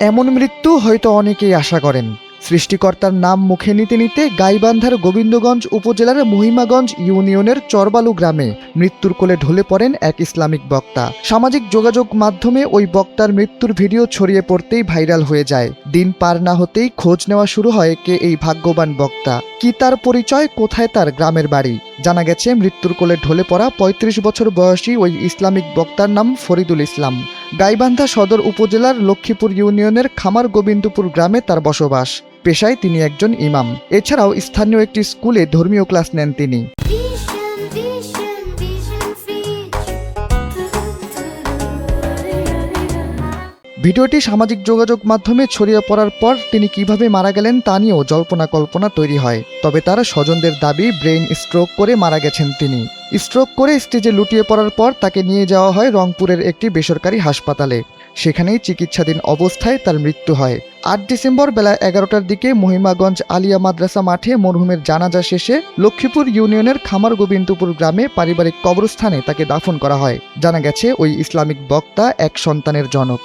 এমন মৃত্যু হয়তো অনেকেই আশা করেন। সৃষ্টিকর্তার নাম মুখে নিতে নিতে গাইবান্ধার গোবিন্দগঞ্জ উপজেলার মহিমাগঞ্জ ইউনিয়নের চরবালু গ্রামে মৃত্যুর কোলে ঢলে পড়েন এক ইসলামিক বক্তা। সামাজিক যোগাযোগ মাধ্যমে ওই বক্তার মৃত্যুর ভিডিও ছড়িয়ে পড়তেই ভাইরাল হয়ে যায়। দিন পার না হতেই খোঁজ নেওয়া শুরু হয় কে এই ভাগ্যবান বক্তা, কি তার পরিচয়, কোথায় তার গ্রামের বাড়ি। জানা গেছে মৃত্যুর কোলে ঢলে পড়া ৩৫ বছর বয়সী ওই ইসলামিক বক্তার নাম ফরিদুল ইসলাম। গাইবান্ধা সদর উপজেলার লক্ষ্মীপুর ইউনিয়নের খামার গোবিন্দপুর গ্রামে তার বসবাস। পেশায় তিনি একজন ইমাম। এছাড়াও স্থানীয় একটি স্কুলে ধর্মীয় ক্লাস নেন তিনি। ভিডিওটি সামাজিক যোগাযোগ মাধ্যমে ছড়িয়ে পড়ার পর তিনি কিভাবে মারা গেলেন তা নিয়েও জল্পনা কল্পনা তৈরি হয়। তবে তার স্বজনদের দাবি ব্রেইন স্ট্রোক করে মারা গেছেন তিনি। স্ট্রোক করে স্টেজে লুটিয়ে পড়ার পর তাকে নিয়ে যাওয়া হয় রংপুরের একটি বেসরকারি হাসপাতালে। সেখানেই চিকিৎসাধীন অবস্থায় তার মৃত্যু হয়। ৮ ডিসেম্বর বেলা ১১টার দিকে মহিমাগঞ্জ আলিয়া মাদ্রাসা মাঠে মরহুমের জানাজা শেষে লক্ষ্মীপুর ইউনিয়নের খামার গোবিন্দপুর গ্রামে পারিবারিক কবরস্থানে তাকে দাফন করা হয়। জানা গেছে ওই ইসলামিক বক্তা এক সন্তানের জনক।